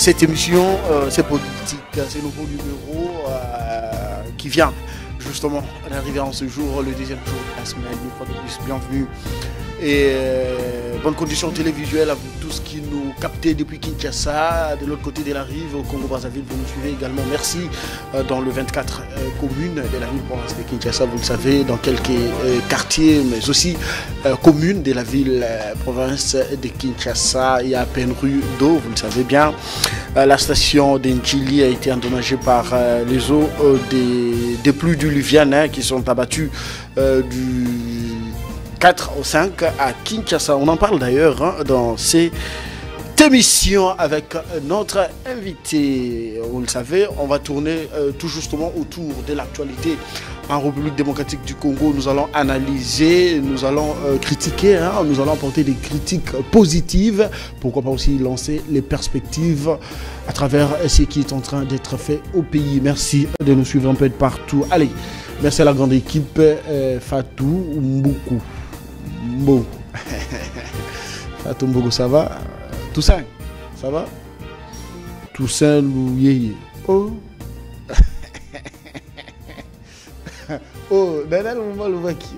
cette émission, c'est politique, c'est le nouveau numéro qui vient justement d'arriver en ce jour, le deuxième jour de la semaine. Une fois de plus, bienvenue et bonnes conditions télévisuelles à vous tous qui nous captez depuis Kinshasa, de l'autre côté de la rive, au Congo-Brazzaville. Vous nous suivez également, merci, dans le 24 communes de la ville province de Kinshasa, vous le savez, dans quelques quartiers, mais aussi communes de la ville province de Kinshasa. Il y a à peine rue d'eau, vous le savez bien. La station d'Enjili a été endommagée par les eaux des pluies diluviennes qui sont abattues du 4 au 5 à Kinshasa. On en parle d'ailleurs dans cette émission avec notre invité. Vous le savez, on va tourner tout justement autour de l'actualité en République démocratique du Congo. Nous allons analyser, nous allons critiquer, nous allons apporter des critiques positives. Pourquoi pas aussi lancer les perspectives à travers ce qui est en train d'être fait au pays. Merci de nous suivre un peu de partout. Allez, merci à la grande équipe. Fatou Mboukou. Bon. Fatou Mboukou, ça va? Toussaint, ça va? Toussaint Louyeye. Oh. Oh, Daniel Louvaki.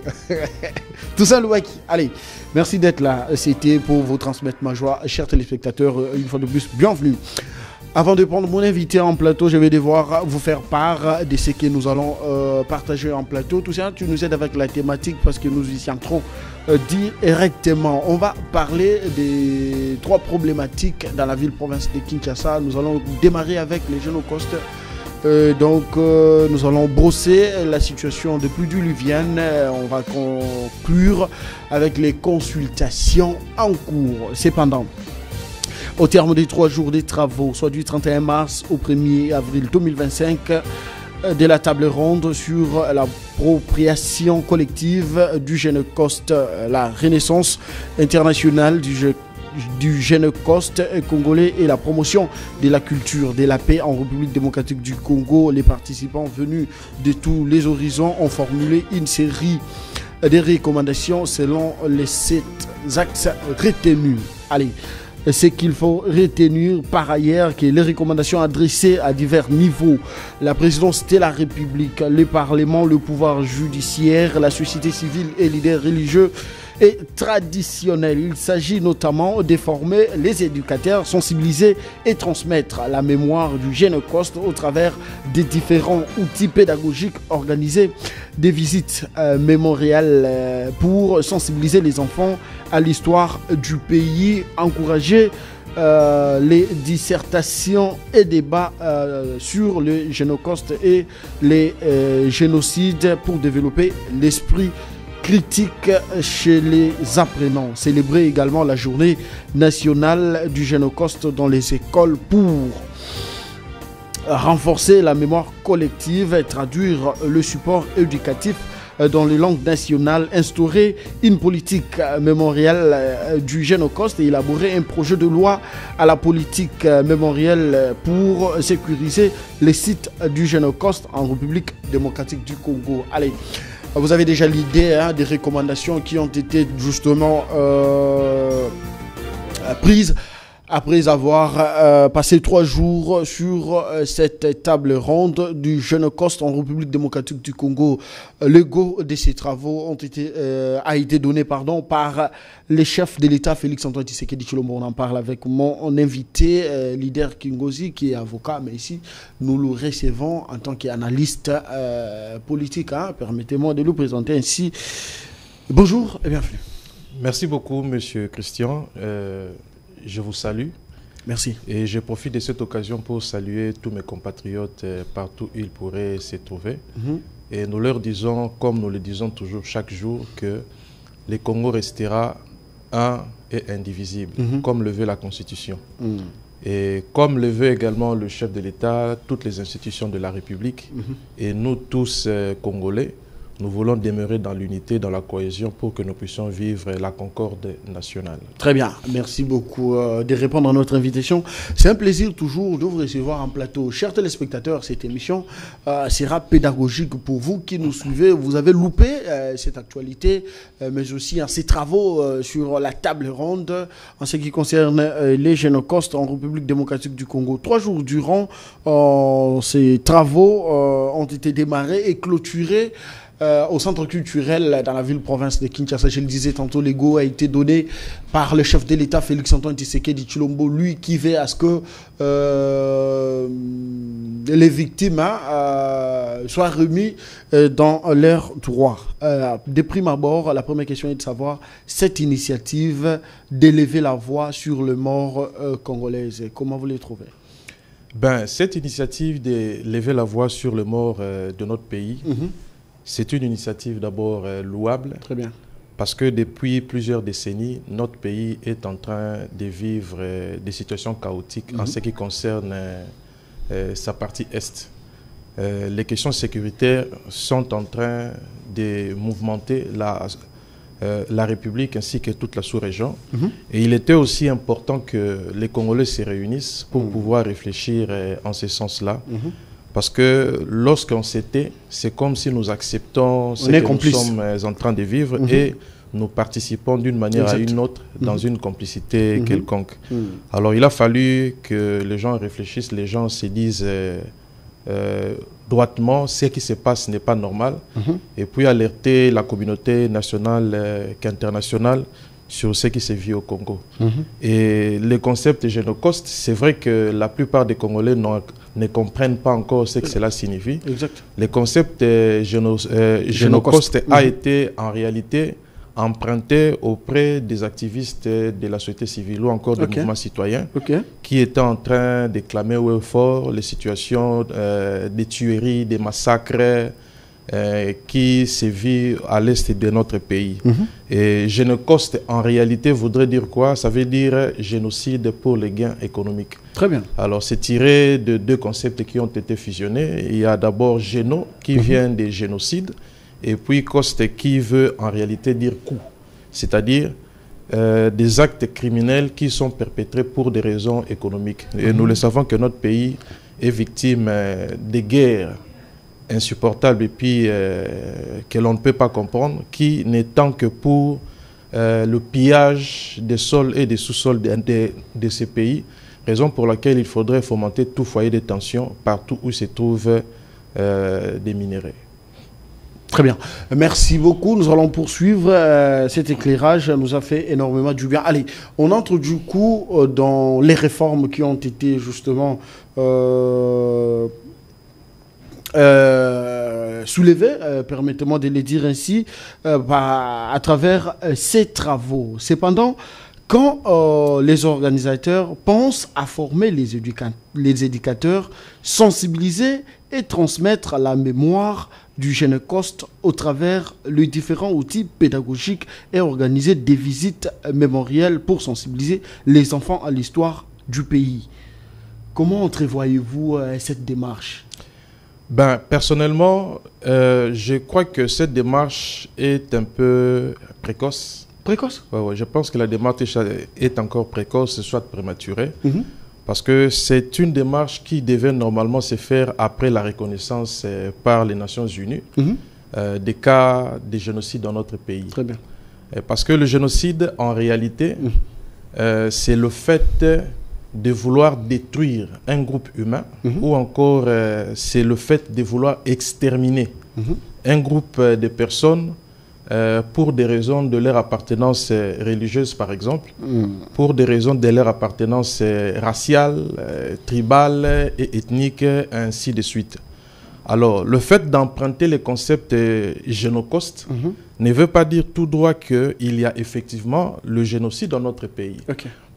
Toussaint Louvaki. Allez, merci d'être là. C'était pour vous transmettre ma joie. Chers téléspectateurs, une fois de plus, bienvenue. Avant de prendre mon invité en plateau, je vais devoir vous faire part de ce que nous allons partager en plateau. Toussaint, tu nous aides avec la thématique parce que nous y entrons directement. On va parler des 3 problématiques dans la ville-province de Kinshasa. Nous allons démarrer avec les jeunes au coste. Nous allons brosser la situation de pluie diluvienne. On va conclure avec les consultations en cours. Cependant, au terme des 3 jours des travaux, soit du 31 mars au 1er avril 2025, de la table ronde sur l'appropriation collective du Génocoste, la renaissance internationale du Génocoste congolais et la promotion de la culture de la paix en République démocratique du Congo. Les participants venus de tous les horizons ont formulé une série de recommandations selon les 7 axes retenus. Allez, ce qu'il faut retenir par ailleurs, que les recommandations adressées à divers niveaux, la présidence de la République, le Parlement, le pouvoir judiciaire, la société civile et les leaders religieux et traditionnels. Il s'agit notamment de former les éducateurs, sensibiliser et transmettre la mémoire du Génocoste au travers des différents outils pédagogiques, organiser des visites mémoriales pour sensibiliser les enfants à l'histoire du pays, encourager les dissertations et débats sur le Génocoste et les génocides pour développer l'esprit critique chez les apprenants. Célébrer également la journée nationale du Génocoste dans les écoles pour renforcer la mémoire collective et traduire le support éducatif dans les langues nationales, instaurer une politique mémorielle du Génocoste et élaborer un projet de loi à la politique mémorielle pour sécuriser les sites du Génocoste en République démocratique du Congo. Allez, vous avez déjà l'idée des recommandations qui ont été justement prises après avoir passé 3 jours sur cette table ronde du Génocoste en République démocratique du Congo. Le go de ces travaux a été donné par les chefs de l'État, Félix-Antoine Tshisekedi Tshilombo. On en parle avec mon invité, leader Kingozi, qui est avocat, mais ici, nous le recevons en tant qu'analyste politique. Permettez-moi de le présenter ainsi. Bonjour et bienvenue. Merci beaucoup, monsieur Christian. Je vous salue. Merci. Et je profite de cette occasion pour saluer tous mes compatriotes partout où ils pourraient se trouver. Et nous leur disons, comme nous le disons toujours chaque jour, que le Congo restera un et indivisible, comme le veut la Constitution. Et comme le veut également le chef de l'État, toutes les institutions de la République, et nous tous Congolais, nous voulons demeurer dans l'unité, dans la cohésion pour que nous puissions vivre la concorde nationale. Très bien, merci beaucoup de répondre à notre invitation. C'est un plaisir toujours de vous recevoir en plateau. Chers téléspectateurs, cette émission sera pédagogique pour vous qui nous suivez. Vous avez loupé cette actualité, mais aussi ces travaux sur la table ronde en ce qui concerne les génocostes en République démocratique du Congo. 3 jours durant, ces travaux ont été démarrés et clôturés au centre culturel dans la ville-province de Kinshasa. Je le disais tantôt, l'ego a été donné par le chef de l'État, Félix-Antoine Tshisekedi Tshilombo, lui qui veut à ce que les victimes soient remis dans leurs droits. De prime abord, la première question est de savoir cette initiative d'élever la voix sur le mort congolaise. Comment vous les trouvez? Cette initiative d'élever la voix sur le mort de notre pays, c'est une initiative d'abord louable. Très bien. Parce que depuis plusieurs décennies, notre pays est en train de vivre des situations chaotiques en ce qui concerne sa partie Est. Les questions sécuritaires sont en train de mouvementer la République ainsi que toute la sous-région. Et il était aussi important que les Congolais se réunissent pour pouvoir réfléchir en ce sens-là. Parce que lorsqu'on s'était, c'est comme si nous acceptons ce que nous sommes en train de vivre et nous participons d'une manière à une autre dans une complicité quelconque. Alors il a fallu que les gens réfléchissent, les gens se disent droitement ce qui se passe n'est pas normal et puis alerter la communauté nationale qu'internationale sur ce qui se vit au Congo. Et le concept de génocostes, c'est vrai que la plupart des Congolais ne comprennent pas encore ce que cela signifie. Exact. Le concept génocostes a été en réalité emprunté auprès des activistes de la société civile ou encore des mouvements citoyens qui étaient en train de clamer haut et fort les situations des tueries, des massacres qui se vit à l'est de notre pays. Et génocostes, en réalité, voudrait dire quoi? Ça veut dire génocide pour les gains économiques. Très bien. Alors, c'est tiré de 2 concepts qui ont été fusionnés. Il y a d'abord géno, qui vient des génocides, et puis coste, qui veut en réalité dire coût. C'est-à-dire des actes criminels qui sont perpétrés pour des raisons économiques. Et nous le savons que notre pays est victime des guerres insupportable et puis que l'on ne peut pas comprendre, qui n'étant que pour le pillage des sols et des sous-sols de ces pays, raison pour laquelle il faudrait fomenter tout foyer de tension partout où se trouvent des minéraux. Très bien. Merci beaucoup. Nous allons poursuivre. Cet éclairage nous a fait énormément du bien. Allez, on entre du coup dans les réformes qui ont été justement soulevé, permettez-moi de le dire ainsi, à travers ces travaux. Cependant, quand les organisateurs pensent à former les éducateurs, sensibiliser et transmettre la mémoire du Génocoste au travers les différents outils pédagogiques et organiser des visites mémorielles pour sensibiliser les enfants à l'histoire du pays. Comment entrevoyez-vous cette démarche ? Personnellement, je crois que cette démarche est un peu précoce. Précoce ? Oui, je pense que la démarche est encore précoce, soit prématurée, parce que c'est une démarche qui devait normalement se faire après la reconnaissance par les Nations Unies des cas de génocide dans notre pays. Très bien. Parce que le génocide, en réalité, c'est le fait de vouloir détruire un groupe humain ou encore c'est le fait de vouloir exterminer un groupe de personnes pour des raisons de leur appartenance religieuse, par exemple, pour des raisons de leur appartenance raciale, tribale et ethnique, ainsi de suite. Alors, le fait d'emprunter le concept génocostes ne veut pas dire tout droit qu'il y a effectivement le génocide dans notre pays.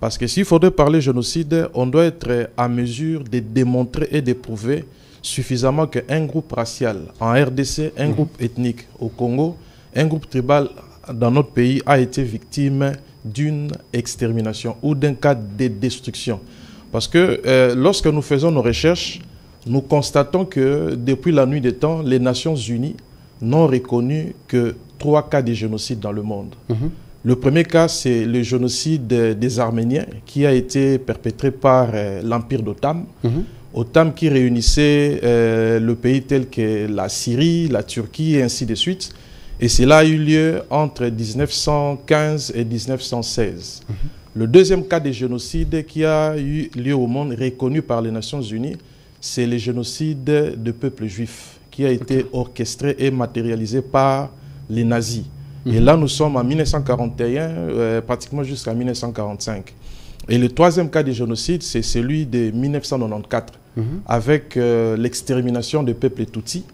Parce que s'il faudrait parler génocide, on doit être à mesure de démontrer et de prouver suffisamment qu'un groupe racial en RDC, un groupe ethnique au Congo, un groupe tribal dans notre pays a été victime d'une extermination ou d'un cas de destruction. Parce que lorsque nous faisons nos recherches, nous constatons que depuis la nuit des temps, les Nations Unies n'ont reconnu que 3 cas de génocide dans le monde. Le premier cas, c'est le génocide des Arméniens qui a été perpétré par l'Empire d'Ottoman. Ottoman qui réunissait le pays tel que la Syrie, la Turquie et ainsi de suite. Et cela a eu lieu entre 1915 et 1916. Le deuxième cas de génocide qui a eu lieu au monde, reconnu par les Nations Unies, c'est le génocide de peuple juif qui a été orchestré et matérialisé par les nazis. Et là, nous sommes en 1941, pratiquement jusqu'à 1945. Et le troisième cas de génocide, c'est celui de 1994, avec l'extermination des peuples Tutsis.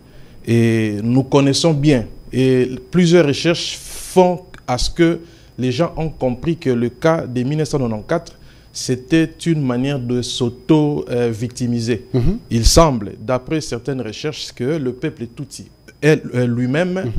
Et nous connaissons bien, et plusieurs recherches font à ce que les gens ont compris que le cas de 1994, c'était une manière de s'auto-victimiser. Il semble, d'après certaines recherches, que le peuple Tutsi lui-même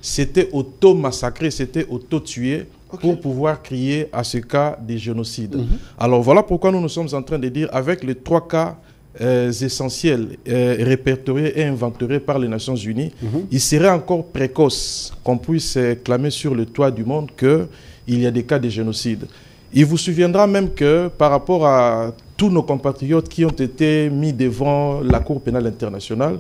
s'était auto-massacré, s'était auto-tué pour pouvoir crier à ce cas de génocide. Alors voilà pourquoi nous sommes en train de dire, avec les 3 cas essentiels répertoriés et inventoriés par les Nations Unies, il serait encore précoce qu'on puisse clamer sur le toit du monde qu'il y a des cas de génocide. Il vous souviendra même que par rapport à tous nos compatriotes qui ont été mis devant la Cour pénale internationale,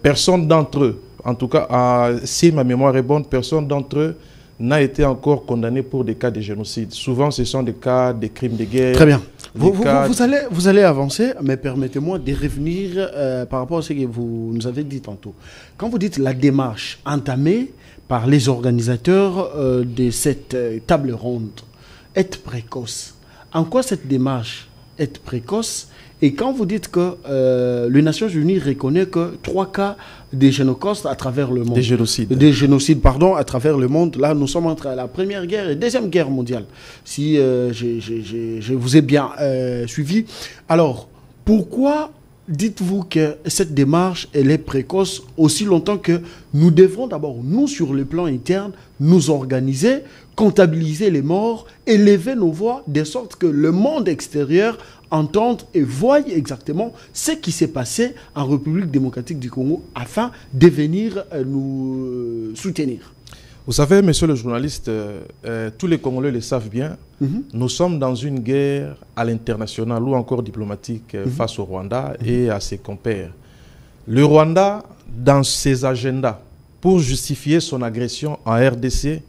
personne d'entre eux, en tout cas, si ma mémoire est bonne, personne d'entre eux n'a été encore condamné pour des cas de génocide. Souvent, ce sont des cas de crimes de guerre. Très bien. Vous allez avancer, mais permettez-moi de revenir par rapport à ce que vous nous avez dit tantôt. Quand vous dites la démarche entamée par les organisateurs de cette table ronde est précoce, en quoi cette démarche est précoce? Et quand vous dites que les Nations Unies reconnaît que 3 cas de génocide à travers le monde. Des génocides. Des génocides, pardon, à travers le monde. Là, nous sommes entre la Première Guerre et la Deuxième Guerre mondiale. Si je vous ai bien suivi. Alors, pourquoi dites-vous que cette démarche, elle est précoce aussi longtemps que nous devrons d'abord, nous, sur le plan interne, nous organiser, comptabiliser les morts, élever nos voix, de sorte que le monde extérieur entende et voie exactement ce qui s'est passé en République démocratique du Congo afin de venir nous soutenir. Vous savez, monsieur le journaliste, tous les Congolais le savent bien, nous sommes dans une guerre à l'international ou encore diplomatique face au Rwanda et à ses compères. Le Rwanda, dans ses agendas, pour justifier son agression en RDC,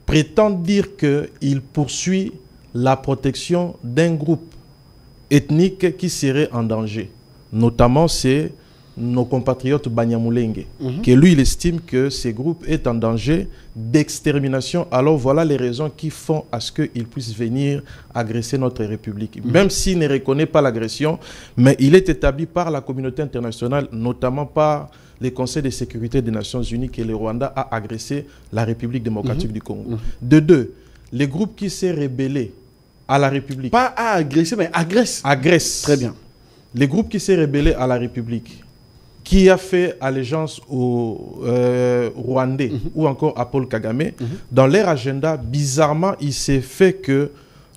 prétend dire qu'il poursuit la protection d'un groupe ethnique qui serait en danger. Notamment, c'est nos compatriotes Banyamulenge, que lui, il estime que ces groupes est en danger d'extermination. Alors voilà les raisons qui font à ce qu'ils puissent venir agresser notre République. Même s'il ne reconnaît pas l'agression, mais il est établi par la communauté internationale, notamment par les conseils de sécurité des Nations Unies, que le Rwanda a agressé la République démocratique du Congo. De deux, les groupes qui s'est rébellés à la République. Pas à agresser, mais agresse. Agresse. Très bien. Les groupes qui s'est rébellés à la République, qui a fait allégeance aux Rwandais ou encore à Paul Kagame, dans leur agenda, bizarrement, il s'est fait que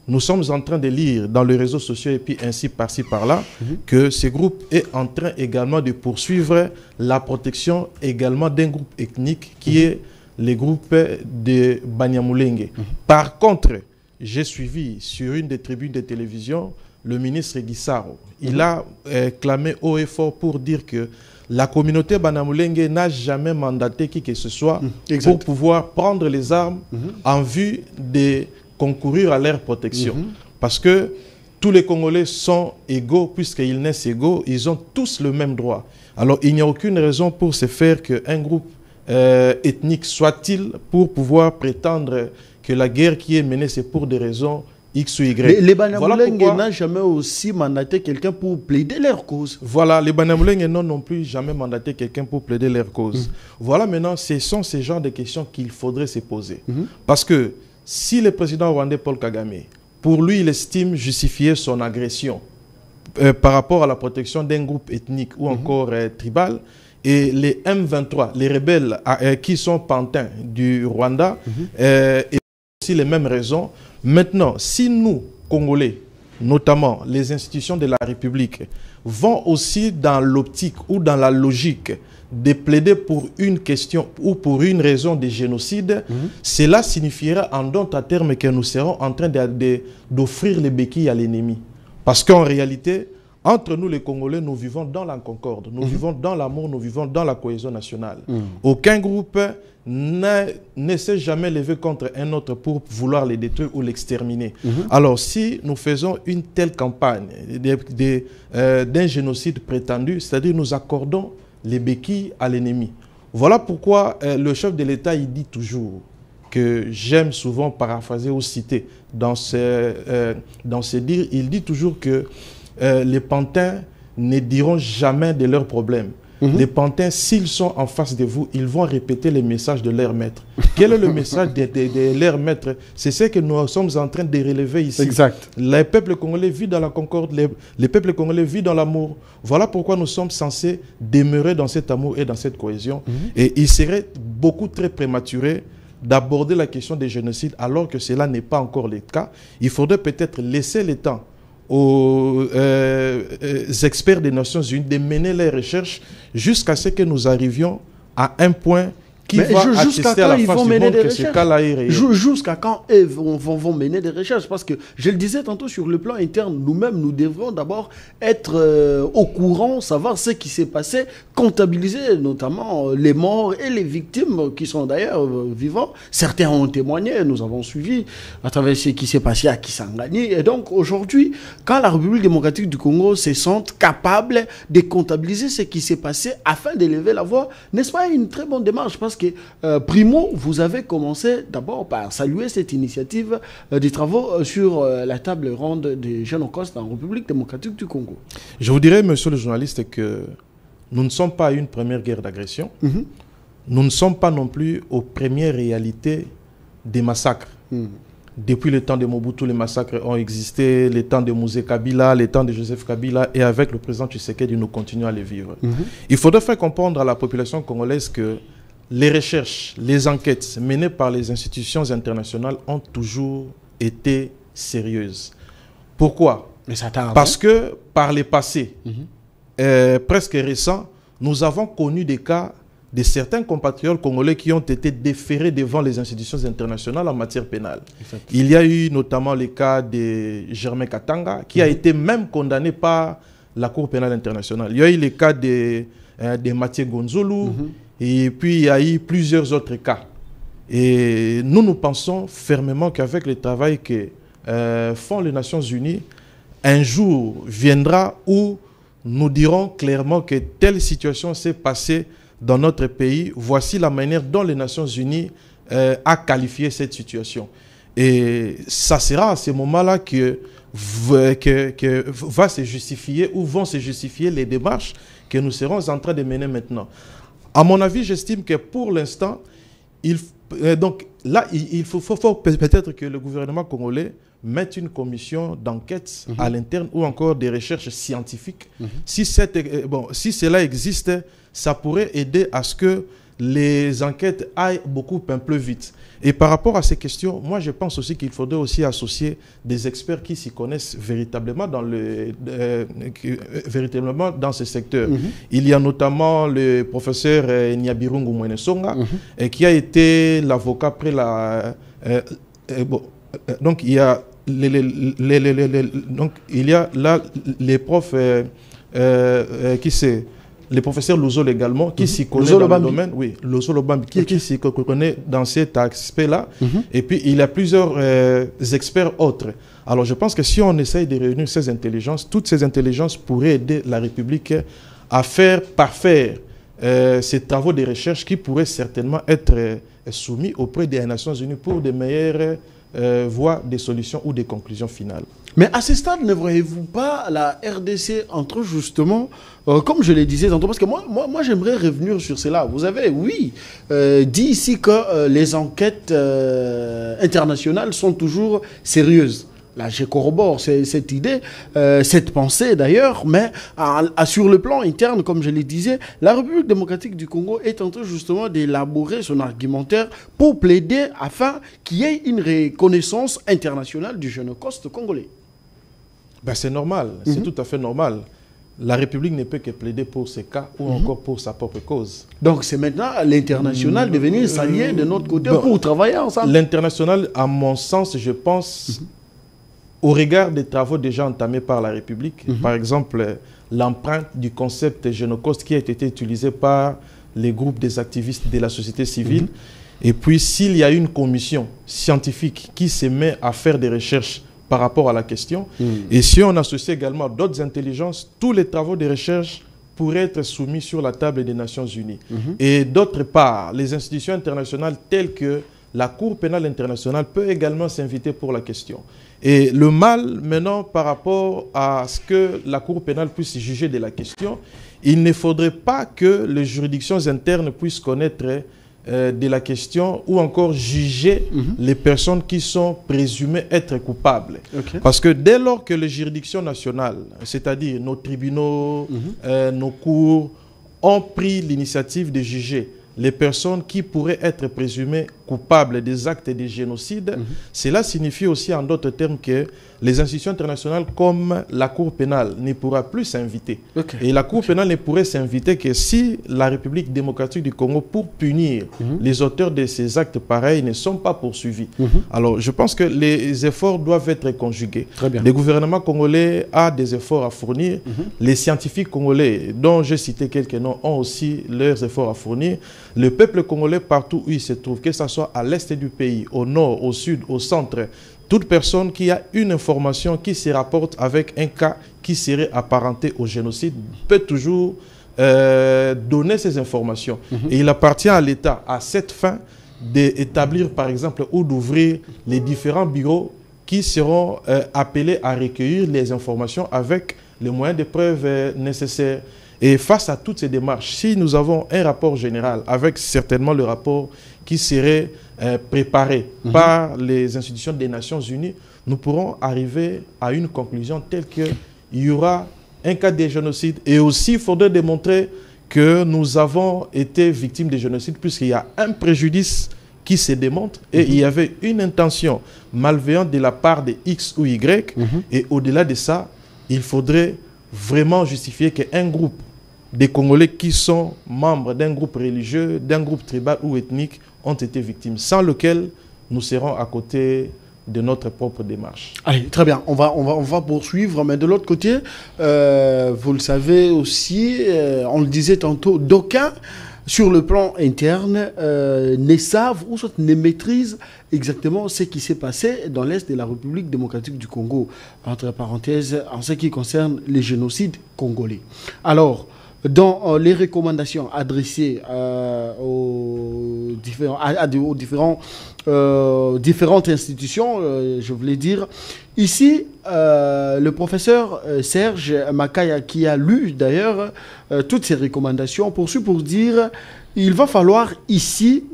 nous sommes en train de lire dans les réseaux sociaux et puis ainsi par-ci par-là que ce groupe est en train également de poursuivre la protection également d'un groupe ethnique qui est le groupe de Banyamulenge. Par contre, j'ai suivi sur une des tribunes de télévision le ministre Guissaro. Il a clamé haut et fort pour dire que la communauté Banyamulenge n'a jamais mandaté qui que ce soit pour pouvoir prendre les armes en vue de concourir à leur protection. Parce que tous les Congolais sont égaux, puisqu'ils naissent égaux, ils ont tous le même droit. Alors il n'y a aucune raison pour se faire qu'un groupe ethnique soit-il pour pouvoir prétendre que la guerre qui est menée, c'est pour des raisons X ou Y. Les Banyamulenge n'ont jamais aussi mandaté quelqu'un pour plaider leur cause. Voilà, les Banyamulenge n'ont non plus jamais mandaté quelqu'un pour plaider leur cause. Voilà maintenant, ce sont ces genres de questions qu'il faudrait se poser. Parce que si le président rwandais Paul Kagame, pour lui, il estime justifier son agression par rapport à la protection d'un groupe ethnique ou encore tribal, et les M23, les rebelles qui sont pantins du Rwanda, et aussi les mêmes raisons. Maintenant, si nous, Congolais, notamment les institutions de la République, vont aussi dans l'optique ou dans la logique de plaider pour une question ou pour une raison de génocide, cela signifiera en d'autres termes que nous serons en train d'offrir les béquilles à l'ennemi. Parce qu'en réalité, entre nous les Congolais, nous vivons dans la concorde, nous vivons dans l'amour, nous vivons dans la cohésion nationale. Aucun groupe ne s'est jamais levé contre un autre pour vouloir les détruire ou l'exterminer. Alors si nous faisons une telle campagne d'un génocide prétendu, c'est-à-dire nous accordons les béquilles à l'ennemi. Voilà pourquoi le chef de l'État il dit toujours, que j'aime souvent paraphraser ou citer dans ses dires, il dit toujours que les pantins ne diront jamais de leurs problèmes. Les pantins, s'ils sont en face de vous, ils vont répéter les messages de leur maître. Quel est le message de leur maître? C'est ce que nous sommes en train de relever ici. Exact. Le peuple congolais vit dans la concorde, le peuple congolais vit dans l'amour. Voilà pourquoi nous sommes censés demeurer dans cet amour et dans cette cohésion. Et il serait beaucoup très prématuré d'aborder la question des génocides alors que cela n'est pas encore le cas. Il faudrait peut-être laisser le temps aux experts des Nations Unies de mener les recherches jusqu'à ce que nous arrivions à un point qui va attester à la face du monde que ce cas-là est réel. Jusqu'à quand ils vont mener des recherches? Parce que, je le disais tantôt, sur le plan interne, nous-mêmes, nous devrons d'abord être au courant, savoir ce qui s'est passé, comptabiliser notamment les morts et les victimes qui sont d'ailleurs vivants. Certains ont témoigné, nous avons suivi à travers ce qui s'est passé à Kisangani. Et donc, aujourd'hui, quand la République démocratique du Congo se sent capable de comptabiliser ce qui s'est passé afin d'élever la voix, n'est-ce pas une très bonne démarche? Parce que Primo, vous avez commencé d'abord par saluer cette initiative des travaux sur la table ronde des jeunes en Coste en République démocratique du Congo. Je vous dirais, monsieur le journaliste, que nous ne sommes pas à une première guerre d'agression. Nous ne sommes pas non plus aux premières réalités des massacres. Depuis le temps de Mobutu, les massacres ont existé, le temps de Mouzé Kabila, le temps de Joseph Kabila, et avec le président Tshisekedi, nous continuons à les vivre. Il faudrait faire comprendre à la population congolaise que les recherches, les enquêtes menées par les institutions internationales ont toujours été sérieuses. Pourquoi? Parce que par le passé, presque récent, nous avons connu des cas de certains compatriotes congolais qui ont été déférés devant les institutions internationales en matière pénale. Il y a eu notamment le cas de Germain Katanga, qui a été même condamné par la Cour pénale internationale. Il y a eu le cas de Mathieu Gonzolo, et puis il y a eu plusieurs autres cas. Et nous pensons fermement qu'avec le travail que font les Nations Unies, un jour viendra où nous dirons clairement que telle situation s'est passée dans notre pays. Voici la manière dont les Nations Unies a qualifié cette situation. Et ça sera à ce moment-là que va se justifier ou vont se justifier les démarches que nous serons en train de mener maintenant. À mon avis, j'estime que pour l'instant, il faut peut-être que le gouvernement congolais mette une commission d'enquête à l'interne ou encore des recherches scientifiques. Si cela existe, ça pourrait aider à ce que les enquêtes aillent beaucoup un peu vite. Et par rapport à ces questions, moi je pense aussi qu'il faudrait aussi associer des experts qui s'y connaissent véritablement dans ce secteur. Il y a notamment le professeur Nyabirungu Mwenesonga, qui a été l'avocat près la... donc il y a là les profs qui c'est le professeur Louzol également, qui s'y connaît dans le domaine, oui, Louzol Obambi, qui s'y connaît dans cet aspect-là. Et puis, il y a plusieurs experts autres. Alors, je pense que si on essaye de réunir ces intelligences, toutes ces intelligences pourraient aider la République à faire parfaire ces travaux de recherche qui pourraient certainement être soumis auprès des Nations Unies pour de meilleures voies des solutions ou des conclusions finales. Mais à ce stade, ne voyez-vous pas la RDC entre justement, comme je le disais tantôt, parce que moi j'aimerais revenir sur cela. Vous avez, oui, dit ici que les enquêtes internationales sont toujours sérieuses. Là, je corrobore cette idée, cette pensée d'ailleurs, mais sur le plan interne, comme je le disais, la République démocratique du Congo est en train justement d'élaborer son argumentaire pour plaider afin qu'il y ait une reconnaissance internationale du Génocoste congolais. Ben, c'est normal, c'est tout à fait normal. La République ne peut que plaider pour ces cas ou encore pour sa propre cause. Donc c'est maintenant à l'international de venir s'allier de notre côté pour travailler ensemble. L'international, à mon sens, je pense, au regard des travaux déjà entamés par la République, par exemple, l'empreinte du concept Génocoste qui a été utilisé par les groupes des activistes de la société civile, et puis s'il y a une commission scientifique qui se met à faire des recherches par rapport à la question. Et si on associe également d'autres intelligences, tous les travaux de recherche pourraient être soumis sur la table des Nations Unies. Et d'autre part, les institutions internationales telles que la Cour pénale internationale peut également s'inviter pour la question. Et le mal, maintenant, par rapport à ce que la Cour pénale puisse juger de la question, il ne faudrait pas que les juridictions internes puissent connaître de la question ou encore juger les personnes qui sont présumées être coupables. Parce que dès lors que les juridictions nationales, c'est-à-dire nos tribunaux, nos cours, ont pris l'initiative de juger les personnes qui pourraient être présumées coupables des actes de génocide, cela signifie aussi en d'autres termes que les institutions internationales comme la Cour pénale ne pourra plus s'inviter. Et la Cour pénale ne pourrait s'inviter que si la République démocratique du Congo, pour punir les auteurs de ces actes pareils, ne sont pas poursuivis. Alors je pense que les efforts doivent être conjugués. Le gouvernement congolais a des efforts à fournir. Les scientifiques congolais, dont j'ai cité quelques noms, ont aussi leurs efforts à fournir. Le peuple congolais, partout où il se trouve, que ce soit à l'est du pays, au nord, au sud, au centre, toute personne qui a une information qui se rapporte avec un cas qui serait apparenté au génocide peut toujours donner ces informations. Et il appartient à l'État, à cette fin, d'établir, par exemple, ou d'ouvrir les différents bureaux qui seront appelés à recueillir les informations avec les moyens de preuve nécessaires. Et face à toutes ces démarches, si nous avons un rapport général, avec certainement le rapport qui serait préparé par les institutions des Nations Unies, nous pourrons arriver à une conclusion telle qu'il y aura un cas de génocide. Et aussi, il faudrait démontrer que nous avons été victimes de génocide, puisqu'il y a un préjudice qui se démontre et il y avait une intention malveillante de la part de X ou Y. Et au-delà de ça, il faudrait vraiment justifier qu'un groupe des Congolais qui sont membres d'un groupe religieux, d'un groupe tribal ou ethnique ont été victimes, sans lequel nous serons à côté de notre propre démarche. Allez, très bien, on va poursuivre, mais de l'autre côté, vous le savez aussi, on le disait tantôt, d'aucuns, sur le plan interne, ne savent ou soit ne maîtrisent exactement ce qui s'est passé dans l'Est de la République démocratique du Congo, entre parenthèses, en ce qui concerne les génocides congolais. Alors, dans les recommandations adressées aux différentes institutions, je voulais dire, ici, le professeur Serge Makaya, qui a lu d'ailleurs toutes ces recommandations, poursuit pour dire il va falloir ici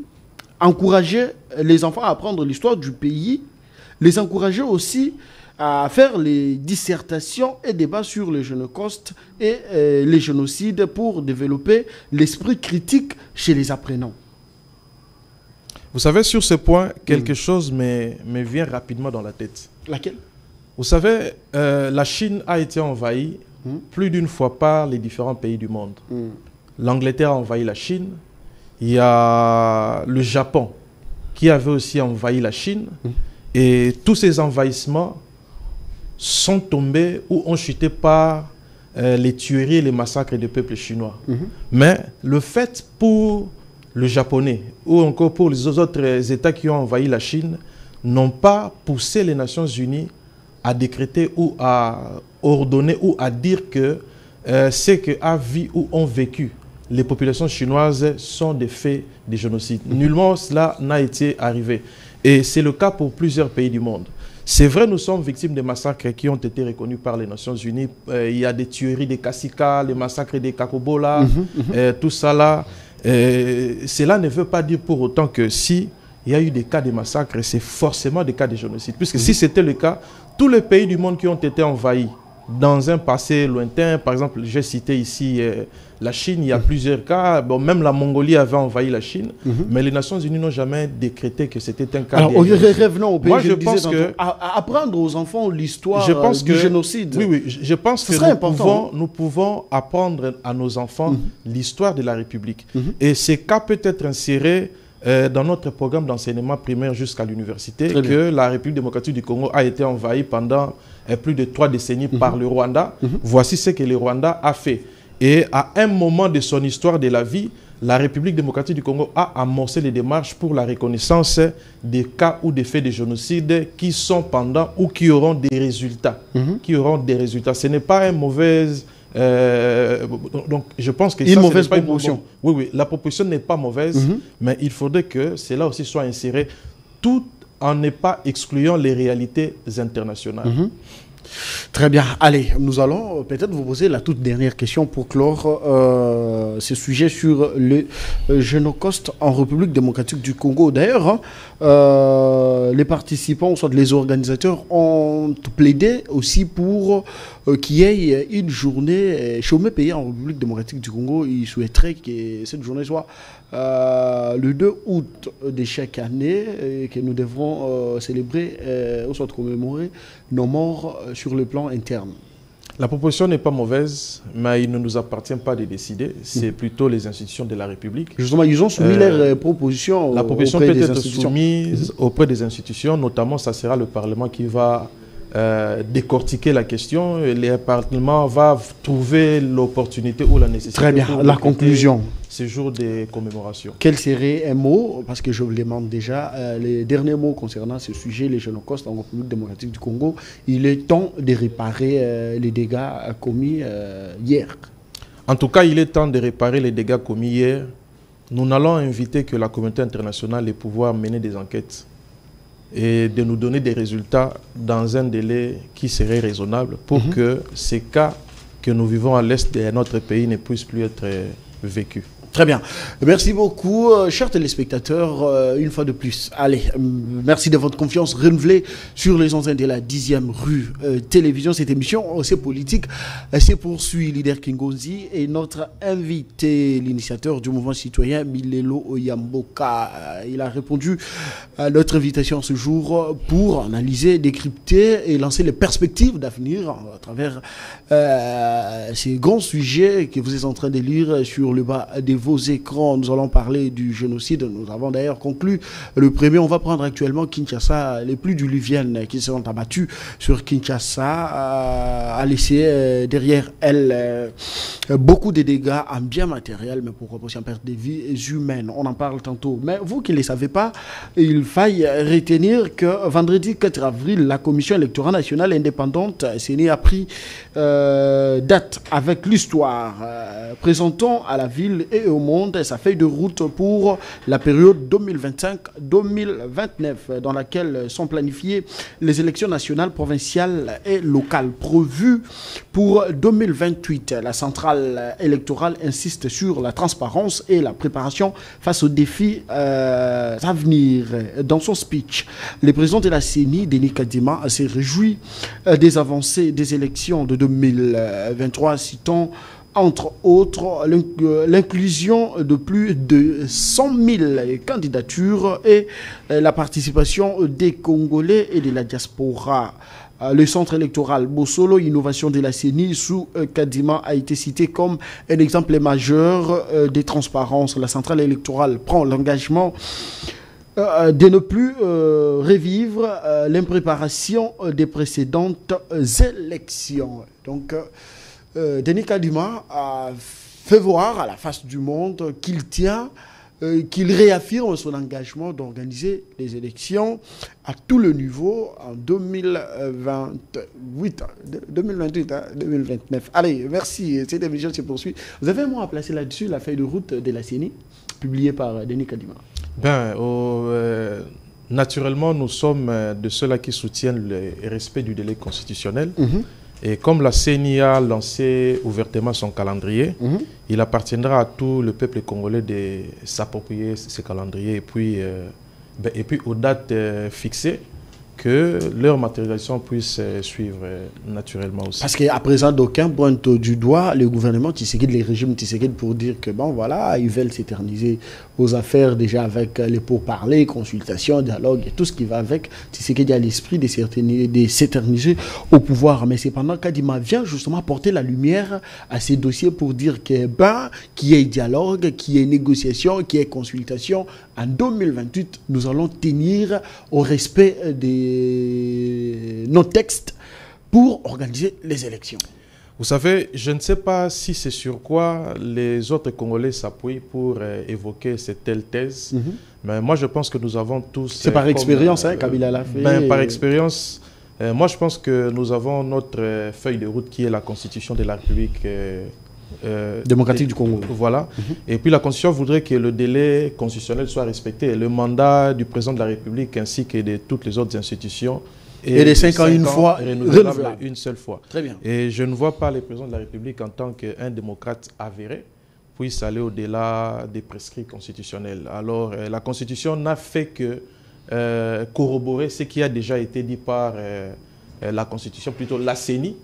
encourager les enfants à apprendre l'histoire du pays, les encourager aussi à faire les dissertations et débats sur le Génocoste et les génocides pour développer l'esprit critique chez les apprenants. Vous savez, sur ce point, quelque chose me vient rapidement dans la tête. Laquelle? Vous savez, la Chine a été envahie plus d'une fois par les différents pays du monde. L'Angleterre a envahi la Chine. Il y a le Japon qui avait aussi envahi la Chine. Et tous ces envahissements sont tombés ou ont chuté par les tueries et les massacres des peuples chinois. Mais le fait pour le Japonais ou encore pour les autres États qui ont envahi la Chine n'ont pas poussé les Nations Unies à décréter ou à ordonner ou à dire que ce qu'a vu ou ont vécu les populations chinoises sont des faits de génocide. Nullement cela n'a été arrivé. Et c'est le cas pour plusieurs pays du monde. C'est vrai, nous sommes victimes de massacres qui ont été reconnus par les Nations Unies. Il y a des tueries des Kassika, les massacres des Kakobola, tout ça là. Cela ne veut pas dire pour autant que si il y a eu des cas de massacres, c'est forcément des cas de génocide. Puisque si c'était le cas, tous les pays du monde qui ont été envahis dans un passé lointain, par exemple, j'ai cité ici la Chine, il y a plusieurs cas. Bon, même la Mongolie avait envahi la Chine, mais les Nations Unies n'ont jamais décrété que c'était un cas. Alors, revenons au pays. Moi, je pense que apprendre aux enfants l'histoire du génocide. Oui, je pense que nous pouvons apprendre à nos enfants l'histoire de la République. Et ces cas peut être insérés dans notre programme d'enseignement primaire jusqu'à l'université, que la République démocratique du Congo a été envahie pendant plus de 3 décennies par le Rwanda. Voici ce que le Rwanda a fait. Et à un moment de son histoire de la vie, la République démocratique du Congo a amorcé les démarches pour la reconnaissance des cas ou des faits de génocide qui sont pendant ou qui auront des résultats. Ce n'est pas une mauvaise... donc je pense que une mauvaise proposition. Oui, la proposition n'est pas mauvaise, mais il faudrait que cela aussi soit inséré tout en ne pas excluant les réalités internationales. Très bien. Allez, nous allons peut-être vous poser la toute dernière question pour clore ce sujet sur le génocide en République démocratique du Congo. D'ailleurs, les participants, soit les organisateurs, ont plaidé aussi pour qu'il y ait une journée chômée payée en République démocratique du Congo. Ils souhaiteraient que cette journée soit le 2 août de chaque année, que nous devrons célébrer ou soit commémorer nos morts sur le plan interne. La proposition n'est pas mauvaise, mais il ne nous appartient pas de décider. C'est plutôt les institutions de la République. Justement, ils ont soumis leurs propositions. La proposition peut être soumise auprès des institutions, notamment ça sera le Parlement qui va décortiquer la question. Le Parlement va trouver l'opportunité ou la nécessité. Très bien, la conclusion. Ce jour de commémoration. Quel serait un mot, parce que je vous le demande déjà, les derniers mots concernant ce sujet, les génocides en République démocratique du Congo, il est temps de réparer les dégâts commis hier. En tout cas, il est temps de réparer les dégâts commis hier. Nous allons inviter que la communauté internationale de pouvoir mener des enquêtes et de nous donner des résultats dans un délai qui serait raisonnable pour que ces cas que nous vivons à l'est de notre pays ne puissent plus être vécus. Très bien. Merci beaucoup, chers téléspectateurs, une fois de plus. Allez, merci de votre confiance renouvelée sur les antennes de la 10e rue télévision. Cette émission, c'est politique, c'est poursuit Leader Kingozi et notre invité, l'initiateur du mouvement citoyen, Milelo Oyamboka. Il a répondu à notre invitation ce jour pour analyser, décrypter et lancer les perspectives d'avenir à travers ces grands sujets que vous êtes en train de lire sur le bas de vos écrans. Nous allons parler du génocide. Nous avons d'ailleurs conclu le premier. On va prendre actuellement Kinshasa. Les pluies diluviennes qui se sont abattues sur Kinshasa a laissé derrière elles beaucoup de dégâts en biens matériels, mais pourquoi pas aussi en perte de vies humaines. On en parle tantôt. Mais vous qui ne le savez pas, il faille retenir que vendredi 4 avril, la Commission électorale nationale indépendante CENI a pris date avec l'histoire, présentant à la ville et au monde sa feuille de route pour la période 2025-2029, dans laquelle sont planifiées les élections nationales, provinciales et locales prévues pour 2028. La centrale électorale insiste sur la transparence et la préparation face aux défis à venir. Dans son speech, le président de la CENI, Denis Kadima, s'est réjoui des avancées des élections de 2023, citant entre autres l'inclusion de plus de 100 000 candidatures et la participation des Congolais et de la diaspora. Le centre électoral Bossolo, innovation de la CENI, sous Kadima, a été cité comme un exemple majeur de transparence. La centrale électorale prend l'engagement de ne plus revivre l'impréparation des précédentes élections. Donc, Denis Kadima a fait voir à la face du monde qu'il tient, qu'il réaffirme son engagement d'organiser les élections à tout le niveau en 2028, 2029. Allez, merci. Cette émission se poursuit. Vous avez un mot à placer là-dessus, la feuille de route de la CENI, publiée par Denis Kadima? Naturellement, nous sommes de ceux-là qui soutiennent le respect du délai constitutionnel. Et comme la CENI a lancé ouvertement son calendrier, il appartiendra à tout le peuple congolais de s'approprier ce calendrier et puis aux dates fixées, que leur matérialisation puisse suivre naturellement aussi. Parce qu'à présent, d'aucuns pointent du doigt le gouvernement Tshisekedi, les régimes Tshisekedi, pour dire que bon, voilà, ils veulent s'éterniser aux affaires déjà avec les pourparlers, consultations, dialogue et tout ce qui va avec. Tshisekedi a l'esprit de s'éterniser au pouvoir. Mais cependant, Kadima vient justement porter la lumière à ces dossiers pour dire que ben, qu'il y ait dialogue, qu'il y ait négociation, qu'il y ait consultation. En 2028, nous allons tenir au respect de nos textes pour organiser les élections. Vous savez, je ne sais pas si c'est sur quoi les autres Congolais s'appuient pour évoquer cette telle thèse, mais moi je pense que nous avons tous... C'est par expérience, hein, Kabila l'a fait. Ben, par expérience, moi je pense que nous avons notre feuille de route qui est la Constitution de la République démocratique du Congo. Voilà. Et puis la Constitution voudrait que le délai constitutionnel soit respecté. Le mandat du président de la République ainsi que de toutes les autres institutions et les 5 ans une fois renouvelable une seule fois. Très bien. Et je ne vois pas le président de la République en tant qu'un démocrate avéré puisse aller au-delà des prescrits constitutionnels. Alors la Constitution n'a fait que corroborer ce qui a déjà été dit par la Constitution, plutôt la CENI.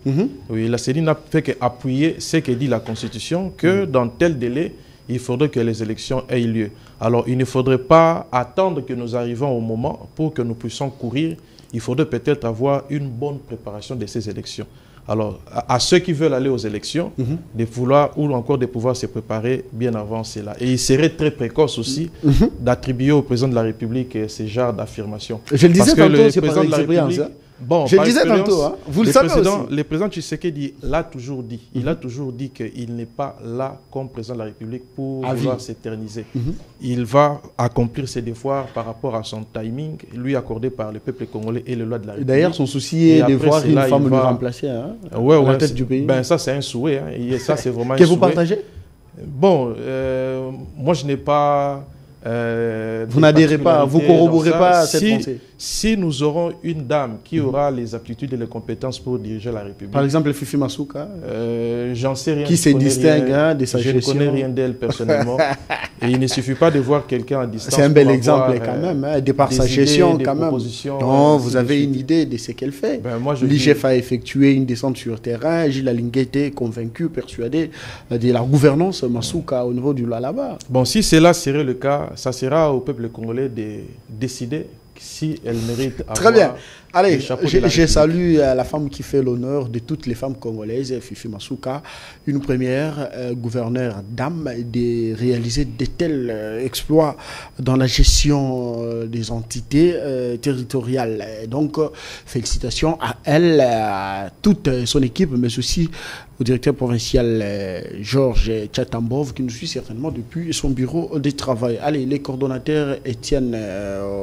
Oui, la CENI n'a fait qu'appuyer ce que dit la Constitution, que dans tel délai, il faudrait que les élections aient lieu. Alors, il ne faudrait pas attendre que nous arrivions au moment pour que nous puissions courir. Il faudrait peut-être avoir une bonne préparation de ces élections. Alors, à ceux qui veulent aller aux élections, de vouloir ou encore de pouvoir se préparer bien avant cela. Et il serait très précoce aussi d'attribuer au président de la République ce genre d'affirmation. Je le disais tantôt, c'est par expérience. Bon, je le disais tantôt, hein. Vous le savez aussi. Le président Tshisekedi l'a toujours dit. Il a toujours dit qu'il n'est pas là comme président de la République pour vouloir s'éterniser. Il va accomplir ses devoirs par rapport à son timing, lui accordé par le peuple congolais et les lois de la République. D'ailleurs, son souci est de voir une femme le remplacer à la tête du pays. Ben, ça, c'est un souhait. Hein. Et ça, c'est vraiment que vous partagez? Bon, moi, je n'ai pas... vous n'adhérez pas, vous corroborez pas cette pensée. Si nous aurons une dame qui aura les aptitudes et les compétences pour diriger la République. Par exemple, Fifi Masuka. J'en sais rien. Qui se distingue de sa gestion. Je ne connais rien d'elle personnellement. Et il ne suffit pas de voir quelqu'un à distance. C'est un bel exemple quand même, hein, de par sa gestion quand même. Non, vous avez une idée de ce qu'elle fait. Ben, L'IGF a effectué une descente sur terrain. Gilles Alingue était convaincu, persuadé de la gouvernance Masuka au niveau du Lualaba. Bon, si cela serait le cas, ça sera au peuple congolais de décider si elle mérite avoir... Très bien. Allez, je salue la femme qui fait l'honneur de toutes les femmes congolaises, Fifi Masuka, une première gouverneure dame de réaliser de tels exploits dans la gestion des entités territoriales. Donc, félicitations à elle, à toute son équipe, mais aussi au directeur provincial Georges Tchatambov, qui nous suit certainement depuis son bureau de travail. Allez, les coordonnateurs Étienne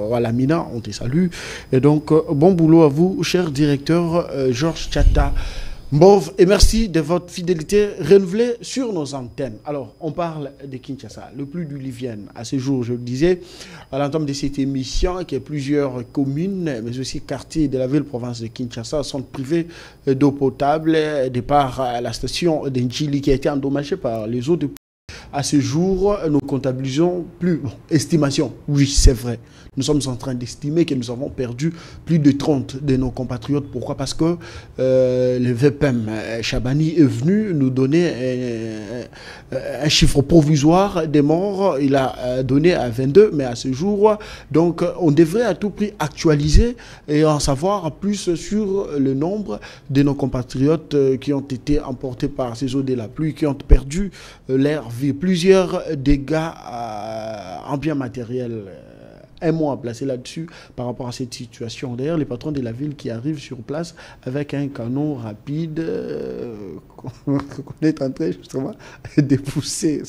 Walamina, on te salue. Et donc, bon boulot à vous, cher directeur Georges Tchatambov. Et merci de votre fidélité renouvelée sur nos antennes. Alors, on parle de Kinshasa, le plus du Livienne. À ce jour, je le disais, à l'entame de cette émission, que plusieurs communes, mais aussi quartiers de la ville-province de Kinshasa sont privés d'eau potable, de par la station d'Njili qui a été endommagée par les eaux de... À ce jour, nous comptabilisons plus... Bon, estimation, oui, c'est vrai. Nous sommes en train d'estimer que nous avons perdu plus de 30 de nos compatriotes. Pourquoi? Parce que le VPM Chabani est venu nous donner un chiffre provisoire des morts. Il a donné à 22, mais à ce jour, donc on devrait à tout prix actualiser et en savoir plus sur le nombre de nos compatriotes qui ont été emportés par ces eaux de la pluie, qui ont perdu leur vie. Plusieurs dégâts en biens matériels. Un mot à placer là-dessus par rapport à cette situation. D'ailleurs, les patrons de la ville qui arrivent sur place avec un canon rapide qu'on est en train justement de pousser.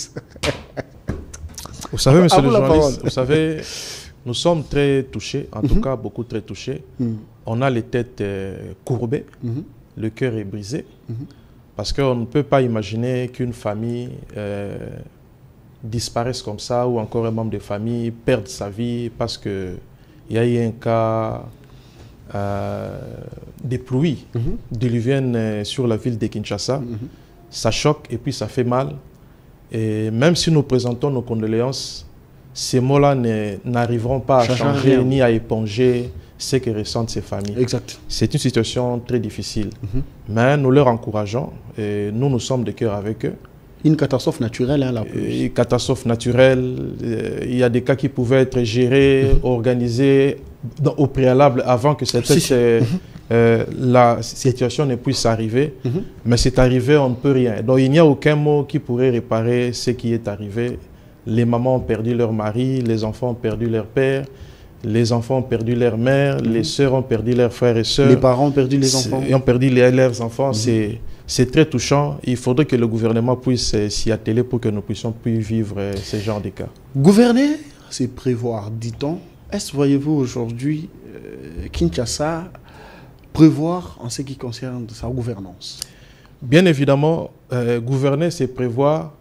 Vous savez, monsieur le journaliste, vous savez, nous sommes très touchés, en tout cas beaucoup très touchés. On a les têtes courbées, le cœur est brisé, parce qu'on ne peut pas imaginer qu'une famille... disparaissent comme ça, ou encore un membre de famille perde sa vie parce qu'il y a eu un cas de pluie diluvienne sur la ville de Kinshasa. Ça choque et puis ça fait mal. Et même si nous présentons nos condoléances, ces mots-là n'arriveront pas à changer ni à éponger ce que ressentent ces familles. Exact. C'est une situation très difficile, mais nous leur encourageons et nous sommes de cœur avec eux. Une catastrophe naturelle, hein, la plus. Une catastrophe naturelle, il y a des cas qui pouvaient être gérés, organisés au préalable avant que la situation ne puisse arriver. Mais c'est arrivé, on ne peut rien. Donc il n'y a aucun mot qui pourrait réparer ce qui est arrivé. Les mamans ont perdu leur mari, les enfants ont perdu leur père, les enfants ont perdu leur mère, les sœurs ont perdu leurs frères et sœurs. Les parents ont perdu les enfants. Ils ont perdu leurs enfants. C'est très touchant. Il faudrait que le gouvernement puisse s'y atteler pour que nous puissions plus vivre ce genre de cas. Gouverner, c'est prévoir, dit-on. Est-ce, voyez-vous, aujourd'hui, Kinshasa prévoir en ce qui concerne sa gouvernance? Bien évidemment, gouverner, c'est prévoir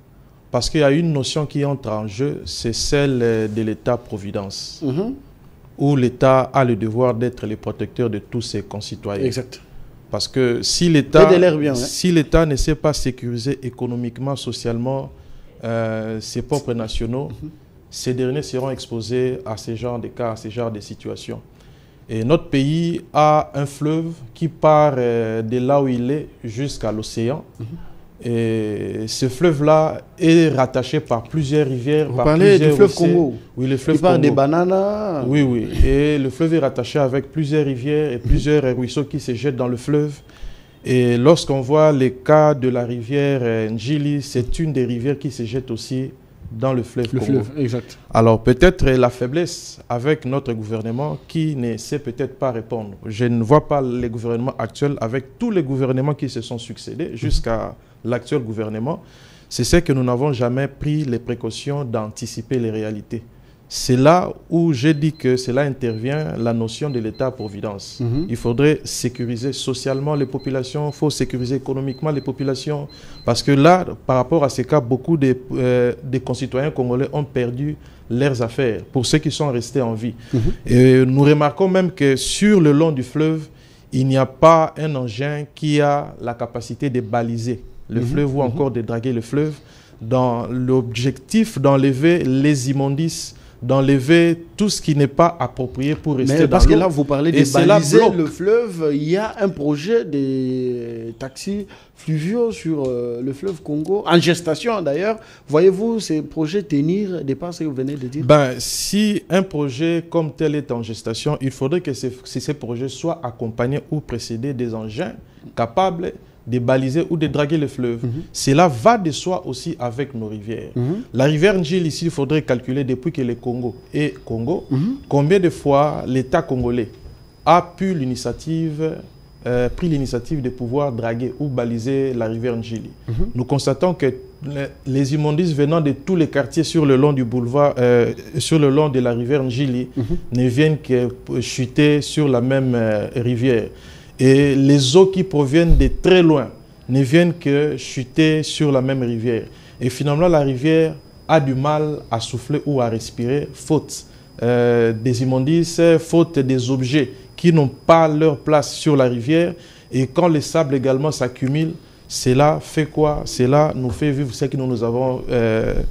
parce qu'il y a une notion qui entre en jeu, c'est celle de l'État-providence. Où l'État a le devoir d'être le protecteur de tous ses concitoyens. Exact. Parce que si l'État ne sait pas sécuriser économiquement, socialement ses propres nationaux, ces derniers seront exposés à ce genre de cas, à ce genre de situations. Et notre pays a un fleuve qui part de là où il est jusqu'à l'océan. Et ce fleuve-là est rattaché par plusieurs rivières. Vous parlez du fleuve Congo? Oui, le fleuve Congo. Il parle des bananes? Oui, oui. Et le fleuve est rattaché avec plusieurs rivières et plusieurs ruisseaux qui se jettent dans le fleuve. Et lorsqu'on voit les cas de la rivière Njili, c'est une des rivières qui se jette aussi dans le fleuve Congo. Fleuve, exact. Alors peut-être la faiblesse avec notre gouvernement qui ne sait peut-être pas répondre. Je ne vois pas les gouvernements actuels avec tous les gouvernements qui se sont succédés jusqu'à l'actuel gouvernement. C'est ce que nous n'avons jamais pris les précautions d'anticiper les réalités. C'est là où j'ai dit que cela intervient la notion de l'État-providence. Il faudrait sécuriser socialement les populations, il faut sécuriser économiquement les populations. Parce que là, par rapport à ces cas, beaucoup de concitoyens congolais ont perdu leurs affaires, pour ceux qui sont restés en vie. Et nous remarquons même que sur le long du fleuve, il n'y a pas un engin qui a la capacité de baliser le fleuve ou encore de draguer le fleuve dans l'objectif d'enlever les immondices, d'enlever tout ce qui n'est pas approprié pour rester dans l'eau. Parce que là, vous parlez de baliser le fleuve. Il y a un projet des taxis fluviaux sur le fleuve Congo, en gestation d'ailleurs. Voyez-vous ces projets tenir dépend ce que vous venez de dire? Si un projet comme tel est en gestation, il faudrait que ces projets soient accompagnés ou précédés des engins capables de baliser ou de draguer le fleuve. Cela va de soi aussi avec nos rivières. La rivière Njili, ici, il faudrait calculer depuis que le Congo est Congo, combien de fois l'État congolais a pris l'initiative de pouvoir draguer ou baliser la rivière Njili. Nous constatons que les immondices venant de tous les quartiers sur le long du boulevard, sur le long de la rivière Njili, ne viennent que chuter sur la même rivière. Et les eaux qui proviennent de très loin ne viennent que chuter sur la même rivière. Et finalement, la rivière a du mal à souffler ou à respirer, faute des immondices, faute des objets qui n'ont pas leur place sur la rivière. Et quand les sables également s'accumulent, cela fait quoi? Cela nous fait vivre ce que nous avons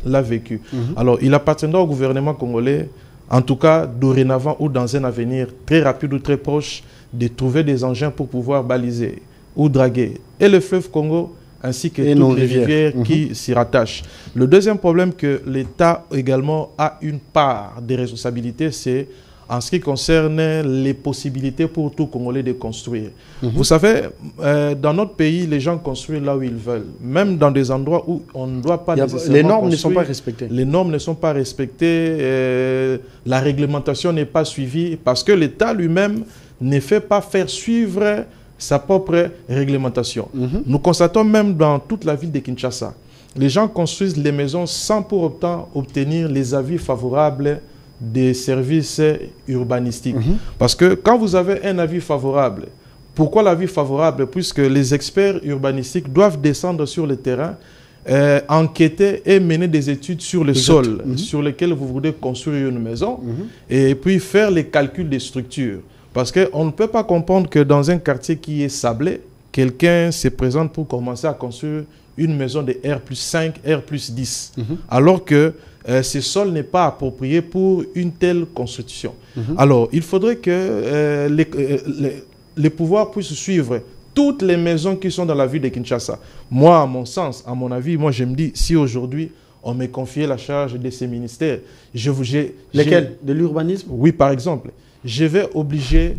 là vécu. Alors, il appartiendra au gouvernement congolais, en tout cas dorénavant ou dans un avenir très rapide ou très proche, de trouver des engins pour pouvoir baliser ou draguer et le fleuve Congo ainsi que toutes les rivières qui s'y rattachent. Le deuxième problème que l'État également a une part de responsabilité, c'est en ce qui concerne les possibilités pour tout Congolais de construire. Vous savez, dans notre pays, les gens construisent là où ils veulent, même dans des endroits où on ne doit pas nécessairement les normes ne sont pas respectées. Les normes ne sont pas respectées, la réglementation n'est pas suivie parce que l'État lui-même ne fait pas faire suivre sa propre réglementation. Nous constatons même dans toute la ville de Kinshasa, les gens construisent les maisons sans pour autant obtenir les avis favorables des services urbanistiques. Parce que quand vous avez un avis favorable, pourquoi l'avis favorable? Puisque les experts urbanistiques doivent descendre sur le terrain, enquêter et mener des études sur le sol sur lequel vous voulez construire une maison et puis faire les calculs des structures. Parce qu'on ne peut pas comprendre que dans un quartier qui est sablé, quelqu'un se présente pour commencer à construire une maison de R+5, R+10, alors que ce sol n'est pas approprié pour une telle construction. Alors, il faudrait que les pouvoirs puissent suivre toutes les maisons qui sont dans la ville de Kinshasa. Moi, à mon sens, à mon avis, moi je me dis, si aujourd'hui on me confiait la charge de ces ministères, lesquels? De l'urbanisme? Oui, par exemple. Je vais obliger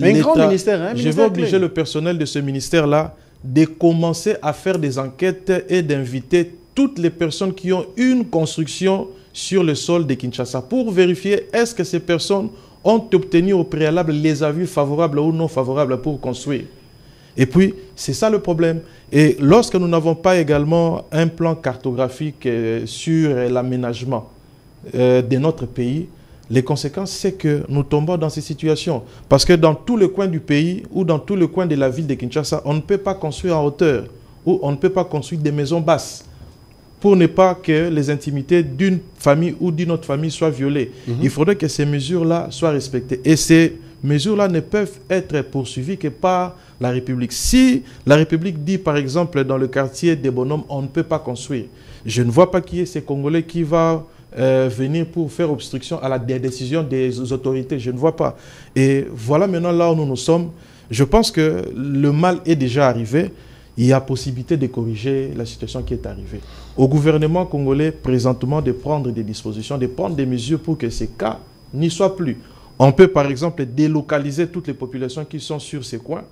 un grand ministère, hein, je vais obliger le personnel de ce ministère-là de commencer à faire des enquêtes et d'inviter toutes les personnes qui ont une construction sur le sol de Kinshasa pour vérifier est-ce que ces personnes ont obtenu au préalable les avis favorables ou non favorables pour construire. Et puis, c'est ça le problème. Et lorsque nous n'avons pas également un plan cartographique sur l'aménagement de notre pays, les conséquences, c'est que nous tombons dans ces situations. Parce que dans tout le coin du pays ou dans tout le coin de la ville de Kinshasa, on ne peut pas construire en hauteur ou on ne peut pas construire des maisons basses pour ne pas que les intimités d'une famille ou d'une autre famille soient violées. Il faudrait que ces mesures-là soient respectées. Et ces mesures-là ne peuvent être poursuivies que par la République. Si la République dit, par exemple, dans le quartier des bonhommes, on ne peut pas construire, je ne vois pas qui est ces Congolais qui va venir pour faire obstruction à la décision des autorités. Je ne vois pas. Et voilà maintenant là où nous sommes. Je pense que le mal est déjà arrivé. Il y a possibilité de corriger la situation qui est arrivée. Au gouvernement congolais, présentement, de prendre des dispositions, de prendre des mesures pour que ces cas n'y soient plus. On peut, par exemple, délocaliser toutes les populations qui sont sur ces coins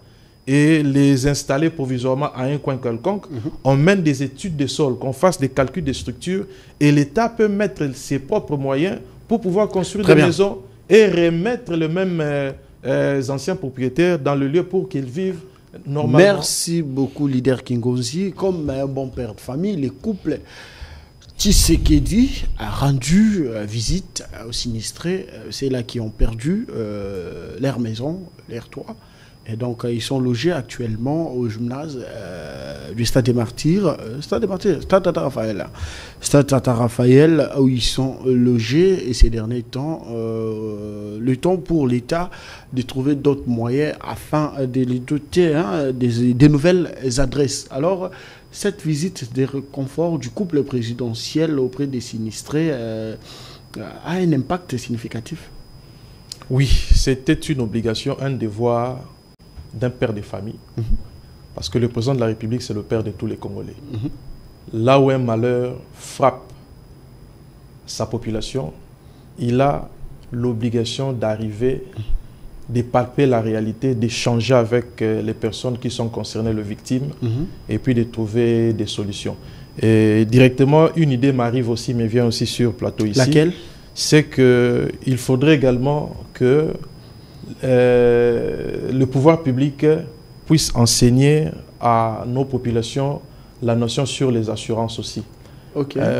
et les installer provisoirement à un coin quelconque. On mène des études de sol, qu'on fasse des calculs de structure et l'État peut mettre ses propres moyens pour pouvoir construire des maisons et remettre les mêmes anciens propriétaires dans le lieu pour qu'ils vivent normalement. Merci beaucoup, leader Kingozi. Comme un bon père de famille, les couples Tshisekedi a rendu visite aux sinistrés. C'est là qui ont perdu leur maison, leur toit. Et donc, ils sont logés actuellement au gymnase du Stade des Martyrs, Stade Tata Raphaël. Stade Tata Raphaël, où ils sont logés. Et ces derniers temps, le temps pour l'État de trouver d'autres moyens afin de les doter des nouvelles adresses. Alors, cette visite de réconfort du couple présidentiel auprès des sinistrés a un impact significatif? Oui, c'était une obligation, un devoir d'un père de famille. Parce que le président de la République, c'est le père de tous les Congolais. Là où un malheur frappe sa population, il a l'obligation d'arriver, de palper la réalité, d'échanger avec les personnes qui sont concernées, les victimes, et puis de trouver des solutions. Et directement, une idée m'arrive aussi, me vient aussi sur le plateau ici. Laquelle? C'est qu'il faudrait également que le pouvoir public puisse enseigner à nos populations la notion sur les assurances aussi.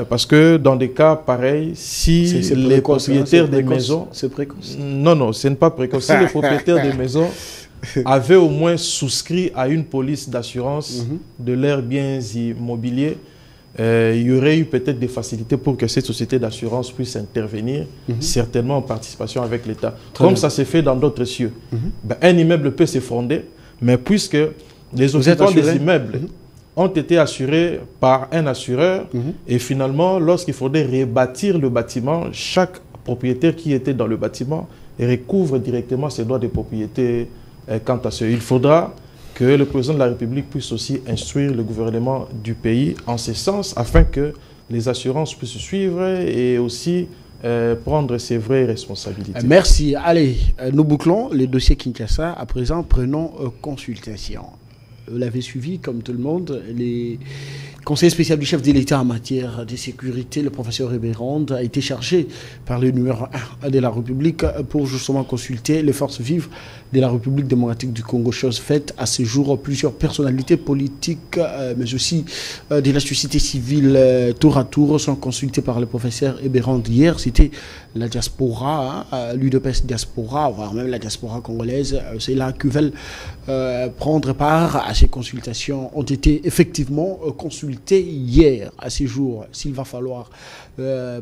Parce que dans des cas pareils, si les propriétaires des maisons... C'est précoce. Non, ce n'est pas précoce. Si les propriétaires des maisons avaient au moins souscrit à une police d'assurance de leurs biens immobiliers, il y aurait eu peut-être des facilités pour que cette société d'assurance puisse intervenir, certainement en participation avec l'État. Comme ça s'est fait dans d'autres cieux. Un immeuble peut s'effondrer, mais puisque les occupants des immeubles ont été assurés par un assureur, et finalement, lorsqu'il faudrait rebâtir le bâtiment, chaque propriétaire qui était dans le bâtiment recouvre directement ses droits de propriété quant à ce. Il faudra que le président de la République puisse aussi instruire le gouvernement du pays en ce sens, afin que les assurances puissent suivre et aussi prendre ses vraies responsabilités. Merci. Allez, nous bouclons les dossiers Kinshasa. À présent, prenons consultation. Vous l'avez suivi, comme tout le monde, les conseillers spéciaux du chef de l'État en matière de sécurité, le professeur Ebérand, a été chargé par le numéro 1 de la République pour justement consulter les forces vives de la République démocratique du Congo. Chose faite à ce jour, plusieurs personnalités politiques, mais aussi de la société civile, tour à tour, sont consultées par le professeur Ebérand. Hier, c'était la diaspora, l'UDPS diaspora, voire même la diaspora congolaise. C'est là qu'ils veulent prendre part à ces consultations, ont été effectivement consultés hier, à ce jour. S'il va falloir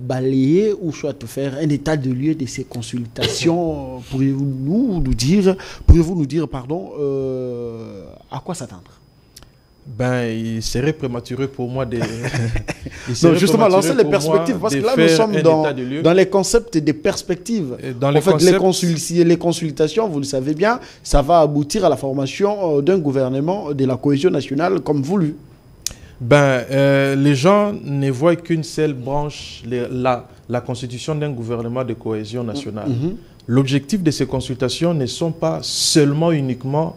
balayer ou soit faire un état de lieu de ces consultations, pourriez-vous nous dire à quoi s'attendre? Ben, il serait prématuré pour moi de... Non, justement, lancer les perspectives, parce que là, nous sommes dans les concepts des perspectives. En fait, les consultations, vous le savez bien, ça va aboutir à la formation d'un gouvernement de la cohésion nationale comme voulu. Ben, les gens ne voient qu'une seule branche, la constitution d'un gouvernement de cohésion nationale. L'objectif de ces consultations ne sont pas seulement uniquement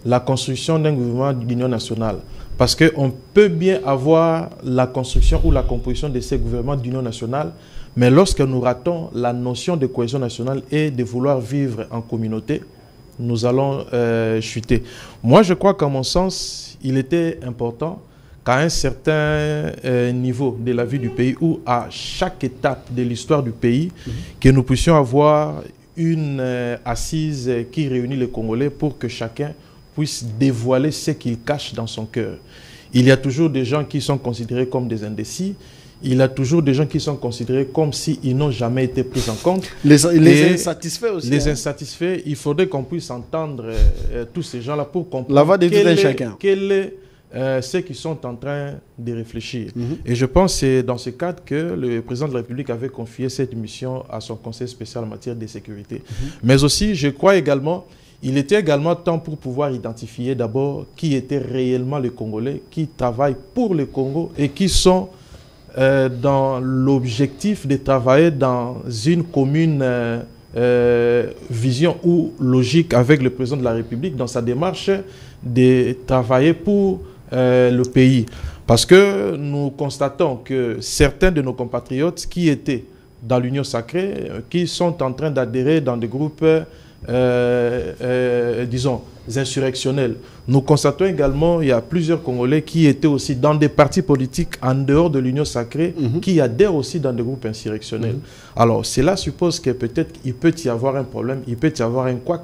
la construction d'un gouvernement d'union nationale. Parce qu'on peut bien avoir la construction ou la composition de ces gouvernements d'union nationale, mais lorsque nous ratons la notion de cohésion nationale et de vouloir vivre en communauté, nous allons chuter. Moi, je crois qu'à mon sens, il était important qu'à un certain niveau de la vie du pays ou à chaque étape de l'histoire du pays, que nous puissions avoir une assise qui réunit les Congolais pour que chacun puisse dévoiler ce qu'il cache dans son cœur. Il y a toujours des gens qui sont considérés comme des indécis. Il y a toujours des gens qui sont considérés comme s'ils n'ont jamais été pris en compte. Les insatisfaits aussi. Les insatisfaits, il faudrait qu'on puisse entendre tous ces gens-là pour comprendre la voix de tout un chacun. Quel est ceux qui sont en train de réfléchir. Et je pense que c'est dans ce cadre que le président de la République avait confié cette mission à son conseil spécial en matière de sécurité. Mais aussi, je crois également, il était également temps pour pouvoir identifier d'abord qui étaient réellement les Congolais, qui travaillent pour le Congo et qui sont dans l'objectif de travailler dans une commune vision ou logique avec le président de la République dans sa démarche de travailler pour le pays. Parce que nous constatons que certains de nos compatriotes qui étaient dans l'Union sacrée, qui sont en train d'adhérer dans des groupes, disons, insurrectionnels. Nous constatons également qu'il y a plusieurs Congolais qui étaient aussi dans des partis politiques en dehors de l'Union sacrée, qui adhèrent aussi dans des groupes insurrectionnels. Alors, cela suppose que peut-être il peut y avoir un problème, il peut y avoir un couac,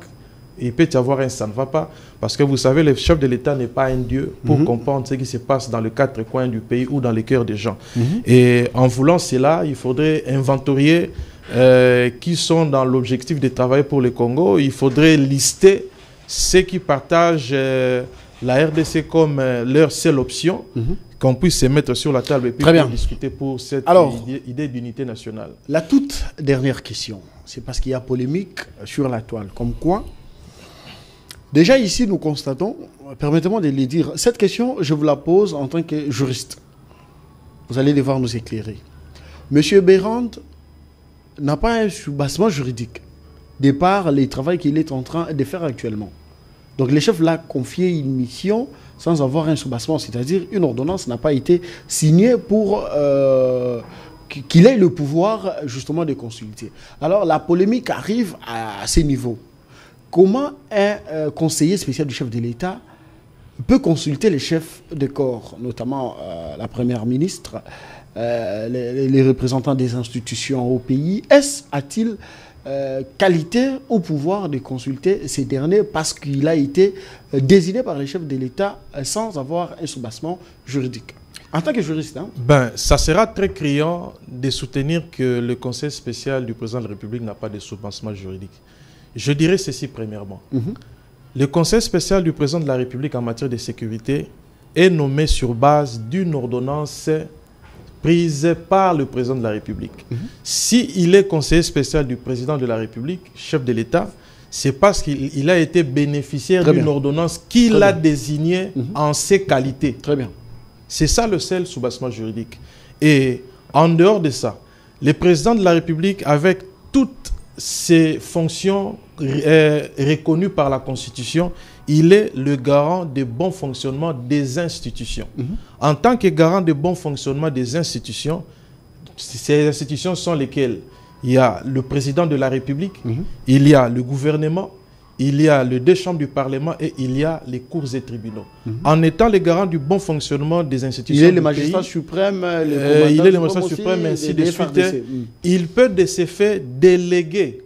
il peut y avoir un ça ne va pas. Parce que vous savez, le chef de l'État n'est pas un dieu pour comprendre ce qui se passe dans les quatre coins du pays ou dans les cœurs des gens. Et en voulant cela, il faudrait inventorier qui sont dans l'objectif de travailler pour le Congo. Il faudrait lister ceux qui partagent la RDC comme leur seule option, qu'on puisse se mettre sur la table et puis discuter pour cette idée d'unité nationale. La toute dernière question, c'est parce qu'il y a polémique sur la toile. Comme quoi, déjà ici nous constatons, permettez-moi de le dire, cette question je vous la pose en tant que juriste. Vous allez devoir nous éclairer. Monsieur Bérand n'a pas un soubassement juridique de par les travaux qu'il est en train de faire actuellement. Donc le chef l'a confié une mission sans avoir un soubassement, c'est-à-dire une ordonnance n'a pas été signée pour qu'il ait le pouvoir justement de consulter. Alors la polémique arrive à ces niveaux. Comment un conseiller spécial du chef de l'État peut consulter les chefs de corps, notamment la première ministre, les représentants des institutions au pays? A-t-il qualité ou pouvoir de consulter ces derniers parce qu'il a été désigné par les chefs de l'État sans avoir un soubassement juridique? En tant que juriste, Ben, ça sera très criant de soutenir que le conseil spécial du président de la République n'a pas de soubassement juridique. Je dirais ceci premièrement. Le conseil spécial du président de la République en matière de sécurité est nommé sur base d'une ordonnance prise par le président de la République. S'il est conseiller spécial du président de la République, chef de l'État, c'est parce qu'il a été bénéficiaire d'une ordonnance qu'il a désignée en ses qualités. Très bien. C'est ça le seul soubassement juridique. Et en dehors de ça, le président de la République, avec toutes ses fonctions reconnues par la Constitution, il est le garant du bon fonctionnement des institutions. En tant que garant du bon fonctionnement des institutions, ces institutions sont lesquelles? Il y a le président de la République, il y a le gouvernement, il y a les deux chambres du Parlement et il y a les cours et tribunaux. En étant le garant du bon fonctionnement des institutions, il est le magistrat suprême, il est le magistrat suprême, ainsi de suite. Il peut de ce fait déléguer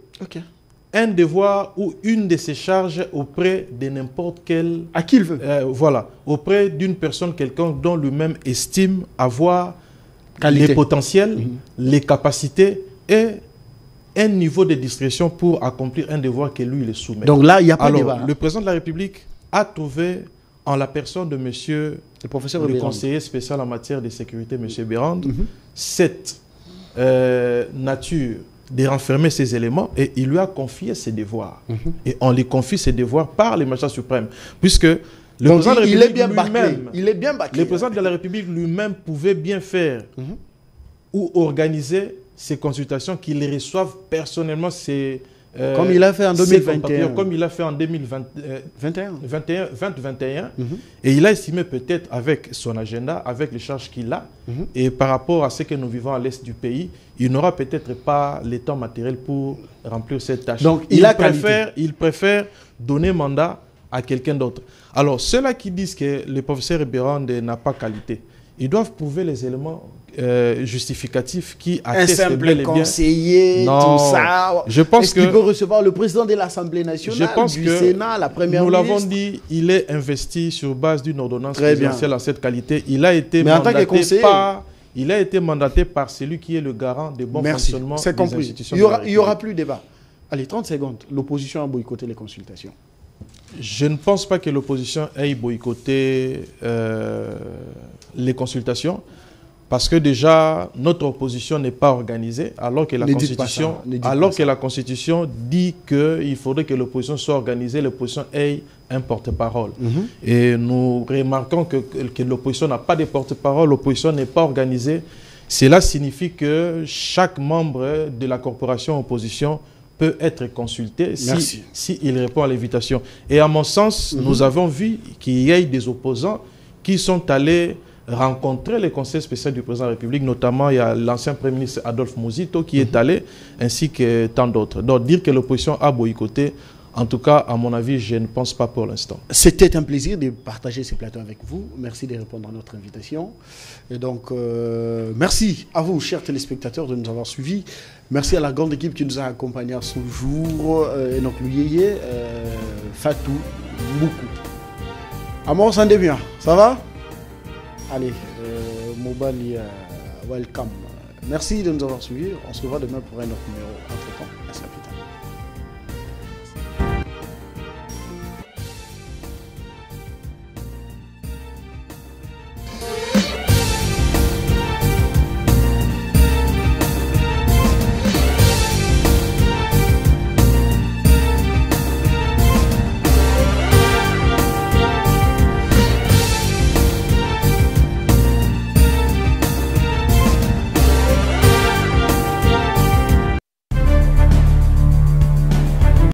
un devoir ou une de ses charges auprès de n'importe quel... À qui il veut. Voilà, auprès d'une personne quelconque dont lui-même estime avoir les potentiels, les capacités et un niveau de discrétion pour accomplir un devoir que lui le soumet. Donc là, il n'y a pas de débat. Le président de la République a trouvé en la personne de monsieur le professeur le conseiller spécial en matière de sécurité, monsieur Bérand, cette nature de renfermer ces éléments et il lui a confié ses devoirs. Et on lui confie ses devoirs par les magistrats suprêmes. Puisque le président de la République lui-même, le président de la République lui-même pouvait bien faire ou organiser ces consultations qu'il les reçoive personnellement comme il a fait en 2021. Comme il a fait en 2021. Et il a estimé peut-être avec son agenda, avec les charges qu'il a, et par rapport à ce que nous vivons à l'est du pays, il n'aura peut-être pas le temps matériel pour remplir cette tâche. Donc il préfère donner mandat à quelqu'un d'autre. Alors, ceux-là qui disent que le professeur Bérand n'a pas qualité, ils doivent prouver les éléments justificatifs qui attestent un simple conseiller, tout ça. Je pense qu'il peut recevoir le président de l'Assemblée nationale, du Sénat, la première ministre. Nous l'avons dit, il est investi sur base d'une ordonnance présidentielle à cette qualité. Il a été mandaté par celui qui est le garant des bons fonctionnements des institutions. Il n'y aura plus de débat. Allez, 30 secondes. L'opposition a boycotté les consultations. Je ne pense pas que l'opposition ait boycotté les consultations. Parce que déjà, notre opposition n'est pas organisée, alors que la Constitution dit qu'il faudrait que l'opposition soit organisée, l'opposition ait un porte-parole. Et nous remarquons que l'opposition n'a pas de porte-parole, l'opposition n'est pas organisée. Cela signifie que chaque membre de la corporation opposition peut être consulté s'il répond à l'invitation. Et à mon sens, nous avons vu qu'il y a eu des opposants qui sont allés rencontrer le conseil spécial du président de la République, notamment il y a l'ancien Premier ministre Adolphe Muzito qui est allé, ainsi que tant d'autres. Donc dire que l'opposition a boycotté, en tout cas, à mon avis, je ne pense pas pour l'instant. C'était un plaisir de partager ce plateau avec vous. Merci de répondre à notre invitation. Et donc, merci à vous, chers téléspectateurs, de nous avoir suivis. Merci à la grande équipe qui nous a accompagnés à ce jour. Enoch Luyeye, Fatou, beaucoup. Amor Sandebia, ça va? Allez, Mobali, welcome. Merci de nous avoir suivis. On se revoit demain pour un autre numéro. Entre-temps, merci à plus tard.